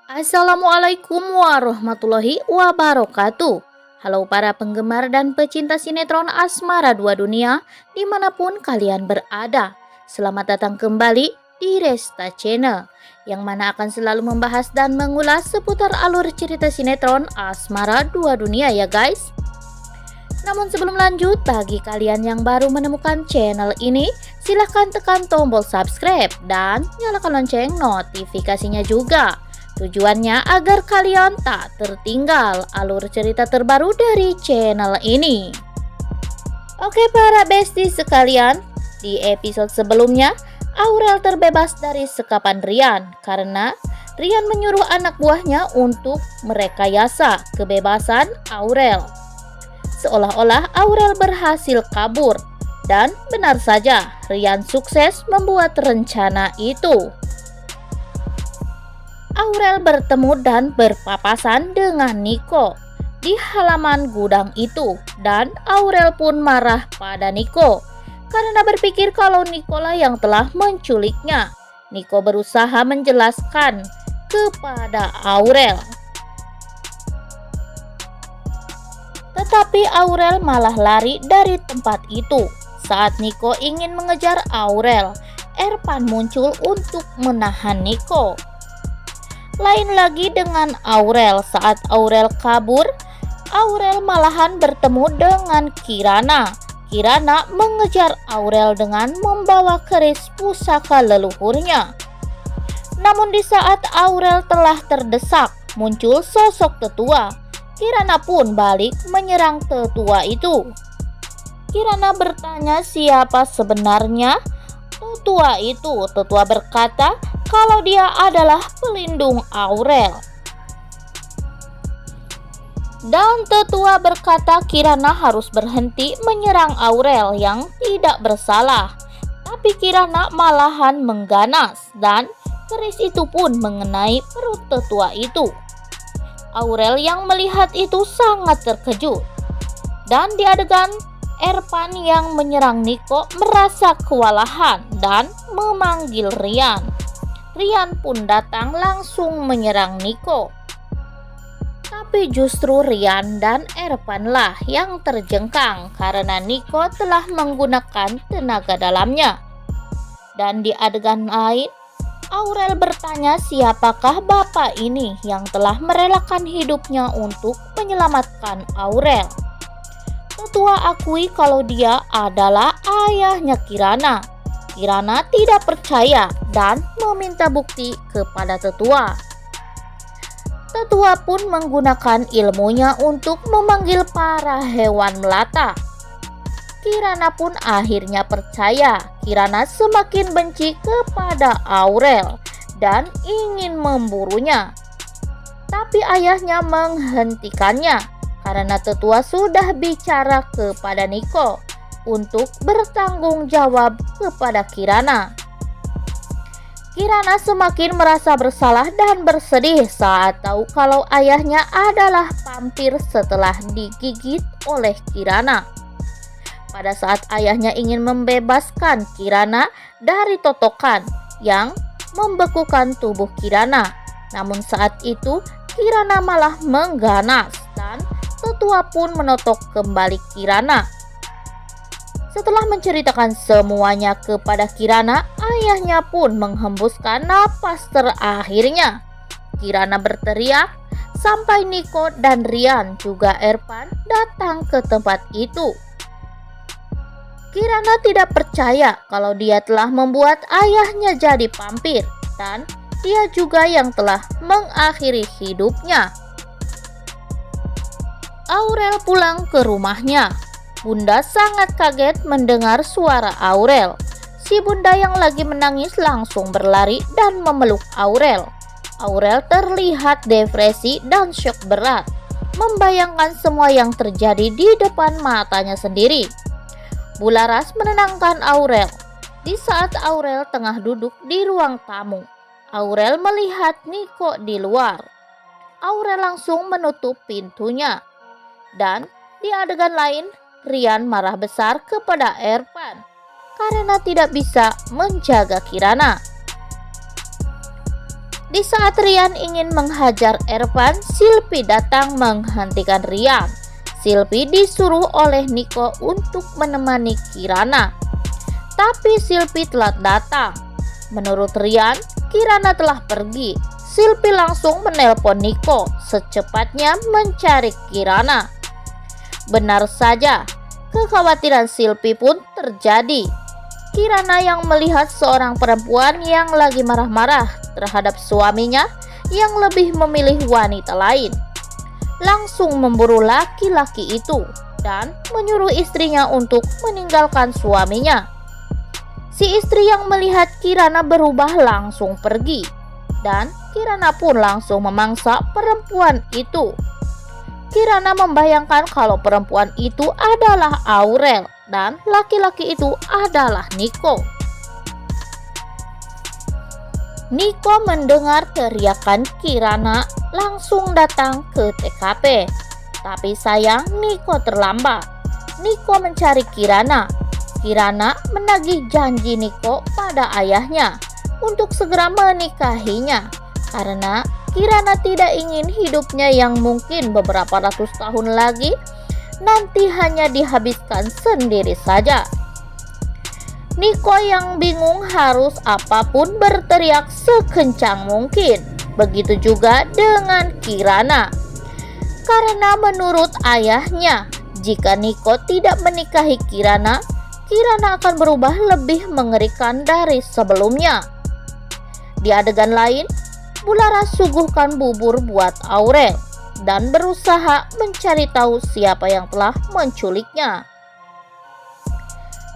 Assalamualaikum warahmatullahi wabarakatuh. Halo para penggemar dan pecinta sinetron Asmara Dua Dunia dimanapun kalian berada. Selamat datang kembali di Resta Channel, yang mana akan selalu membahas dan mengulas seputar alur cerita sinetron Asmara Dua Dunia ya guys. Namun sebelum lanjut, bagi kalian yang baru menemukan channel ini, silahkan tekan tombol subscribe dan nyalakan lonceng notifikasinya juga. Tujuannya agar kalian tak tertinggal alur cerita terbaru dari channel ini. Oke para besties sekalian, di episode sebelumnya Aurel terbebas dari sekapan Rian karena Rian menyuruh anak buahnya untuk merekayasa kebebasan Aurel. Seolah-olah Aurel berhasil kabur, dan benar saja Rian sukses membuat rencana itu. Aurel bertemu dan berpapasan dengan Niko di halaman gudang itu, dan Aurel pun marah pada Niko karena berpikir kalau Nikola yang telah menculiknya. Niko berusaha menjelaskan kepada Aurel, tetapi Aurel malah lari dari tempat itu. Saat Niko ingin mengejar Aurel, Erpan muncul untuk menahan Niko. Lain lagi dengan Aurel. Saat Aurel kabur, Aurel malahan bertemu dengan Kirana. Kirana mengejar Aurel dengan membawa keris pusaka leluhurnya. Namun di saat Aurel telah terdesak, muncul sosok tetua. Kirana pun balik menyerang tetua itu. Kirana bertanya siapa sebenarnya tetua itu. Tetua berkata kalau dia adalah pelindung Aurel. Dan tetua berkata Kirana harus berhenti menyerang Aurel yang tidak bersalah. Tapi Kirana malahan mengganas dan keris itu pun mengenai perut tetua itu. Aurel yang melihat itu sangat terkejut. Dan di adegan Erpan yang menyerang Niko merasa kewalahan dan memanggil Rian. Rian pun datang langsung menyerang Niko. Tapi justru Rian dan Erpan lah yang terjengkang karena Niko telah menggunakan tenaga dalamnya. Dan di adegan lain, Aurel bertanya siapakah bapak ini yang telah merelakan hidupnya untuk menyelamatkan Aurel. Tetua akui kalau dia adalah ayahnya Kirana. Kirana tidak percaya dan meminta bukti kepada tetua. Tetua pun menggunakan ilmunya untuk memanggil para hewan melata. Kirana pun akhirnya percaya. Kirana semakin benci kepada Aurel dan ingin memburunya. Tapi ayahnya menghentikannya karena tetua sudah bicara kepada Niko untuk bertanggung jawab kepada Kirana. Kirana semakin merasa bersalah dan bersedih saat tahu kalau ayahnya adalah vampir setelah digigit oleh Kirana. Pada saat ayahnya ingin membebaskan Kirana dari totokan yang membekukan tubuh Kirana, namun saat itu Kirana malah mengganas dan tetua pun menotok kembali Kirana. Setelah menceritakan semuanya kepada Kirana, ayahnya pun menghembuskan napas terakhirnya. Kirana berteriak sampai Niko dan Rian juga Erpan datang ke tempat itu. Kirana tidak percaya kalau dia telah membuat ayahnya jadi vampir dan dia juga yang telah mengakhiri hidupnya. Aurel pulang ke rumahnya. Bunda sangat kaget mendengar suara Aurel. Si bunda yang lagi menangis langsung berlari dan memeluk Aurel. Aurel terlihat depresi dan syok berat, membayangkan semua yang terjadi di depan matanya sendiri. Bularas menenangkan Aurel. Di saat Aurel tengah duduk di ruang tamu, Aurel melihat Niko di luar. Aurel langsung menutup pintunya. Dan di adegan lain, Rian marah besar kepada Erpan karena tidak bisa menjaga Kirana. Di saat Rian ingin menghajar Ervan, Silpi datang menghentikan Rian. Silpi disuruh oleh Niko untuk menemani Kirana, tapi Silpi telat datang. Menurut Rian, Kirana telah pergi. Silpi langsung menelpon Niko secepatnya mencari Kirana. Benar saja, kekhawatiran Silpi pun terjadi. Kirana yang melihat seorang perempuan yang lagi marah-marah terhadap suaminya yang lebih memilih wanita lain, langsung memburu laki-laki itu dan menyuruh istrinya untuk meninggalkan suaminya. Si istri yang melihat Kirana berubah langsung pergi, dan Kirana pun langsung memangsa perempuan itu. Kirana membayangkan kalau perempuan itu adalah Aurel dan laki-laki itu adalah Niko. Niko mendengar teriakan Kirana langsung datang ke TKP. Tapi sayang Niko terlambat. Niko mencari Kirana. Kirana menagih janji Niko pada ayahnya untuk segera menikahinya, karena Kirana tidak ingin hidupnya yang mungkin beberapa ratus tahun lagi nanti hanya dihabiskan sendiri saja. Niko yang bingung harus apapun berteriak sekencang mungkin. Begitu juga dengan Kirana. Karena menurut ayahnya, jika Niko tidak menikahi Kirana, Kirana akan berubah lebih mengerikan dari sebelumnya. Di adegan lain, Bularas suguhkan bubur buat Aurel dan berusaha mencari tahu siapa yang telah menculiknya.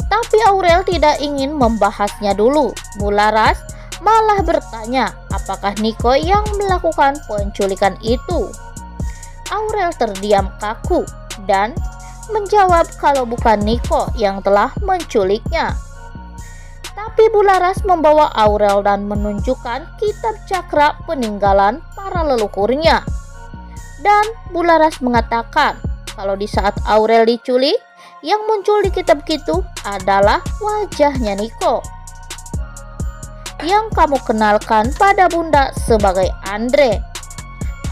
Tapi Aurel tidak ingin membahasnya dulu. Bularas malah bertanya apakah Niko yang melakukan penculikan itu. Aurel terdiam kaku dan menjawab kalau bukan Niko yang telah menculiknya. Tapi Bularas membawa Aurel dan menunjukkan kitab cakra peninggalan para leluhurnya. Dan Bularas mengatakan kalau di saat Aurel diculik, yang muncul di kitab itu adalah wajahnya Niko yang kamu kenalkan pada bunda sebagai Andre.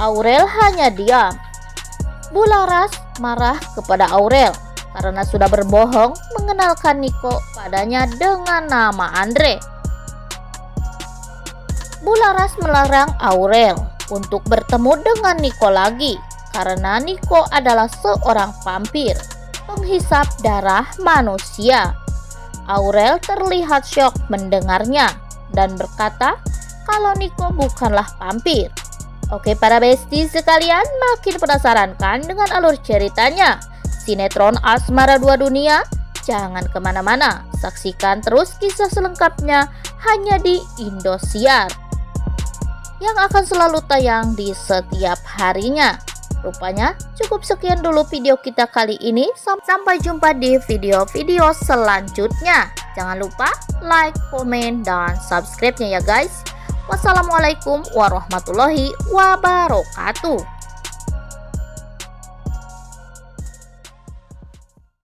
Aurel hanya diam. Bularas marah kepada Aurel karena sudah berbohong mengenalkan Niko padanya dengan nama Andre. Bularas melarang Aurel untuk bertemu dengan Niko lagi karena Niko adalah seorang vampir, penghisap darah manusia. Aurel terlihat syok mendengarnya dan berkata kalau Niko bukanlah vampir. Oke para besties sekalian, makin penasaran kan dengan alur ceritanya sinetron Asmara Dua Dunia? Jangan kemana-mana, saksikan terus kisah selengkapnya hanya di Indosiar yang akan selalu tayang di setiap harinya. Rupanya cukup sekian dulu video kita kali ini. Sampai jumpa di video-video selanjutnya. Jangan lupa like, komen, dan subscribe-nya ya guys. Wassalamualaikum warahmatullahi wabarakatuh.